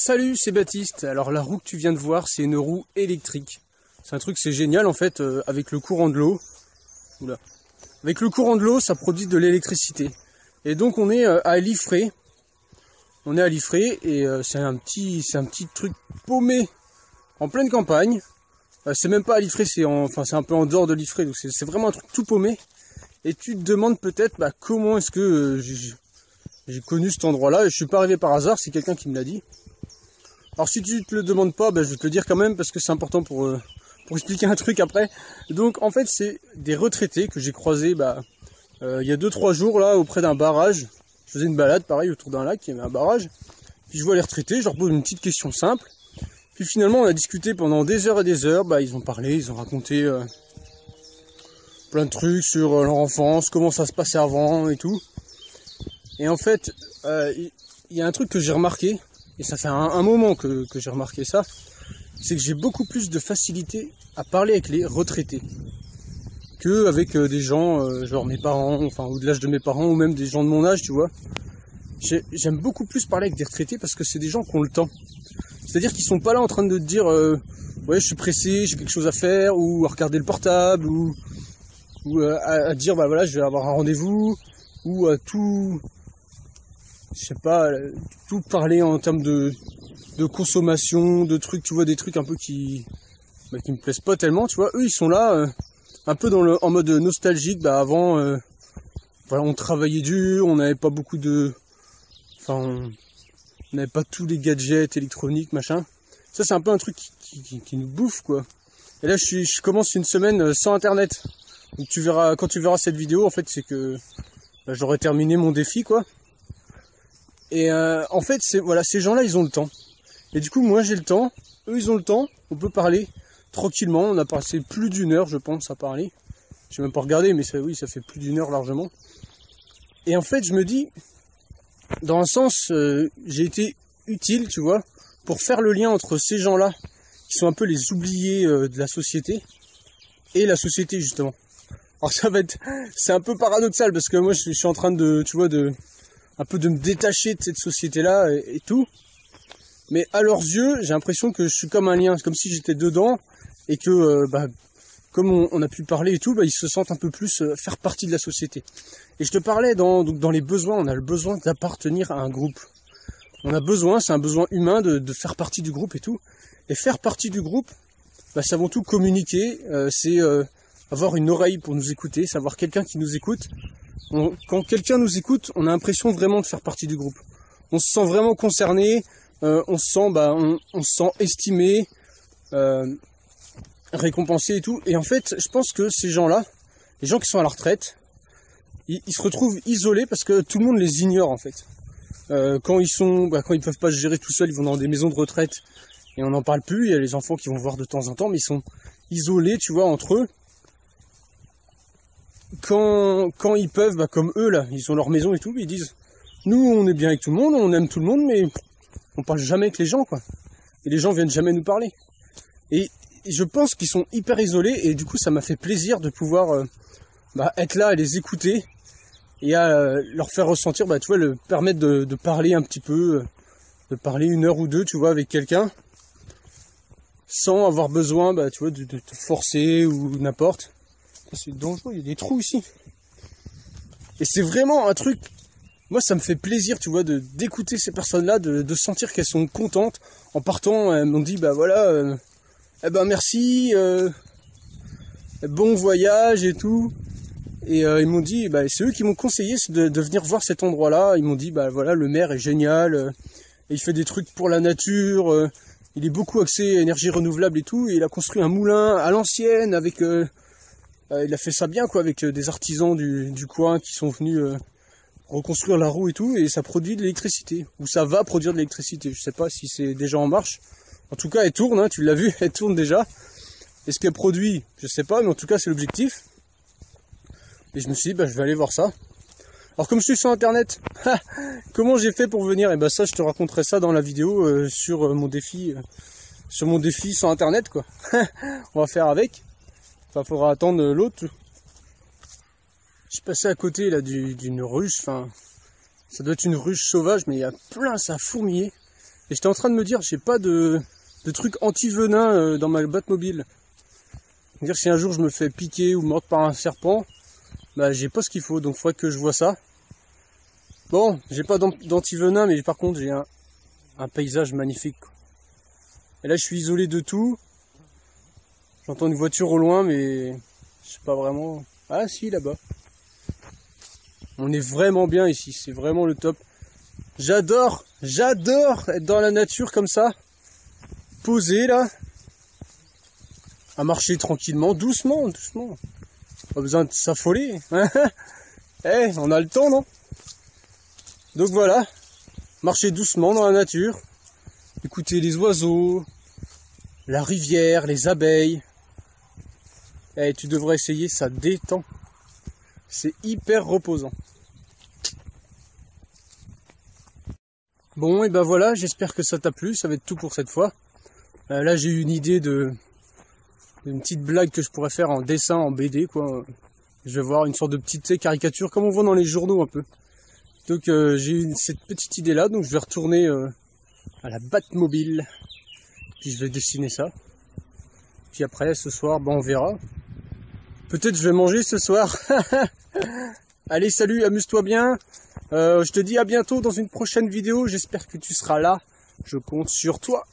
Salut, c'est Baptiste. Alors la roue que tu viens de voir, c'est une roue électrique. C'est un truc, c'est génial en fait, avec le courant de l'eau. Oula. Avec le courant de l'eau, ça produit de l'électricité. Et donc on est à Liffré. On est à Liffré et c'est un petit truc paumé en pleine campagne. C'est même pas à Liffré, c'est un peu en dehors de Liffré, donc c'est vraiment un truc tout paumé. Et tu te demandes peut-être comment est-ce que j'ai connu cet endroit-là. Et je suis pas arrivé par hasard, c'est quelqu'un qui me l'a dit. Alors si tu te le demandes pas, je vais te le dire quand même parce que c'est important pour expliquer un truc après. Donc en fait c'est des retraités que j'ai croisés il y a 2-3 jours là auprès d'un barrage. Je faisais une balade pareil autour d'un lac, il y avait un barrage. Puis je vois les retraités, je leur pose une petite question simple. Puis finalement on a discuté pendant des heures et des heures, ils ont parlé, ils ont raconté plein de trucs sur leur enfance, comment ça se passait avant et tout. Et en fait, il y a un truc que j'ai remarqué, et ça fait un moment que j'ai remarqué ça, c'est que j'ai beaucoup plus de facilité à parler avec les retraités que avec des gens genre mes parents, ou de l'âge de mes parents, ou même des gens de mon âge, tu vois. J'aime beaucoup plus parler avec des retraités parce que c'est des gens qui ont le temps. C'est-à-dire qu'ils sont pas là en train de te dire ouais je suis pressé, j'ai quelque chose à faire, ou à regarder le portable, ou à dire voilà je vais avoir un rendez-vous, ou à tout, je sais pas, tout parler en termes de consommation, de trucs, tu vois, des trucs un peu qui me plaisent pas tellement, tu vois. Eux ils sont là un peu en mode nostalgique. Avant on travaillait dur, on n'avait pas beaucoup de, on n'avait pas tous les gadgets électroniques machin. Ça c'est un peu un truc qui nous bouffe quoi. Et là je commence une semaine sans internet. Donc tu verras, quand tu verras cette vidéo, en fait c'est que j'aurai terminé mon défi quoi. Et en fait ces gens là ils ont le temps. Et du coup moi j'ai le temps, eux ils ont le temps, on peut parler tranquillement. On a passé plus d'1 heure je pense à parler. J'ai même pas regardé mais ça fait plus d'1 heure largement. Et en fait je me dis, dans un sens j'ai été utile tu vois, pour faire le lien entre ces gens là qui sont un peu les oubliés de la société et la société justement. Alors c'est un peu paradoxal parce que moi je suis en train de, tu vois, un peu de me détacher de cette société là et tout. Mais à leurs yeux, j'ai l'impression que je suis comme un lien, comme si j'étais dedans et que comme on a pu parler et tout, ils se sentent un peu plus faire partie de la société. Et je te parlais dans les besoins, on a le besoin d'appartenir à un groupe. On a besoin, c'est un besoin humain de faire partie du groupe et tout. Et faire partie du groupe, c'est avant tout communiquer, c'est avoir une oreille pour nous écouter, savoir quelqu'un qui nous écoute. Quand quelqu'un nous écoute, on a l'impression vraiment de faire partie du groupe. On se sent vraiment concerné, on se sent estimé, récompensé et tout. Et en fait, je pense que ces gens-là, les gens qui sont à la retraite, ils se retrouvent isolés parce que tout le monde les ignore en fait. Quand ils peuvent pas se gérer tout seuls, ils vont dans des maisons de retraite et on n'en parle plus. Il y a les enfants qui vont voir de temps en temps, mais ils sont isolés, tu vois, entre eux. Quand ils peuvent, comme eux là, ils ont leur maison et tout, ils disent nous on est bien avec tout le monde, on aime tout le monde, mais on parle jamais avec les gens quoi. Et les gens viennent jamais nous parler. Et je pense qu'ils sont hyper isolés et du coup ça m'a fait plaisir de pouvoir être là à les écouter et à leur faire ressentir, tu vois, leur permettre de parler un petit peu, de parler 1 heure ou 2, tu vois, avec quelqu'un, sans avoir besoin, tu vois, de te forcer ou n'importe. C'est dangereux, il y a des trous ici. Et c'est vraiment un truc, moi ça me fait plaisir, tu vois, d'écouter ces personnes-là, de sentir qu'elles sont contentes. En partant, elles m'ont dit, voilà, merci, bon voyage et tout. Et ils m'ont dit, c'est eux qui m'ont conseillé de venir voir cet endroit-là. Ils m'ont dit, voilà, le maire est génial, et il fait des trucs pour la nature, il est beaucoup axé énergie renouvelable et tout, et il a construit un moulin à l'ancienne avec... il a fait ça bien quoi, avec des artisans du coin qui sont venus reconstruire la roue et tout, et ça produit de l'électricité, ou ça va produire de l'électricité. Je sais pas si c'est déjà en marche. En tout cas elle tourne, hein, tu l'as vu, elle tourne déjà. Est-ce qu'elle produit? Je sais pas, mais en tout cas c'est l'objectif. Et je me suis dit je vais aller voir ça. Alors comme je suis sur internet, comment j'ai fait pour venir? Et ça je te raconterai ça dans la vidéo sur mon défi sans internet quoi. On va faire avec. Faudra attendre l'autre. Je suis passé à côté là d'une ruche, ça doit être une ruche sauvage, mais il y a plein, ça a fourmillé. Et j'étais en train de me dire, j'ai pas de truc anti-venin dans ma Batmobile. Dire si un jour je me fais piquer ou mordre par un serpent, bah j'ai pas ce qu'il faut, donc faudrait que je vois ça. Bon, j'ai pas d'anti-venin, mais par contre j'ai un paysage magnifique, quoi. Et là je suis isolé de tout. J'entends une voiture au loin, mais je sais pas vraiment. Ah si, là-bas. On est vraiment bien ici, c'est vraiment le top. J'adore être dans la nature comme ça, posé là, à marcher tranquillement, doucement. Pas besoin de s'affoler. Eh, on a le temps, non? Donc voilà, marcher doucement dans la nature, écouter les oiseaux, la rivière, les abeilles. Eh, tu devrais essayer, ça détend. C'est hyper reposant. Bon, et ben voilà, j'espère que ça t'a plu, ça va être tout pour cette fois. Là, j'ai eu une idée d'une petite blague que je pourrais faire en dessin, en BD, quoi. Je vais voir une sorte de petite caricature, comme on voit dans les journaux un peu. Donc j'ai eu cette petite idée là, donc je vais retourner à la Batmobile, puis je vais dessiner ça. Puis après, ce soir, ben, on verra. Peut-être je vais manger ce soir. Allez, salut, amuse-toi bien. Je te dis à bientôt dans une prochaine vidéo. J'espère que tu seras là. Je compte sur toi.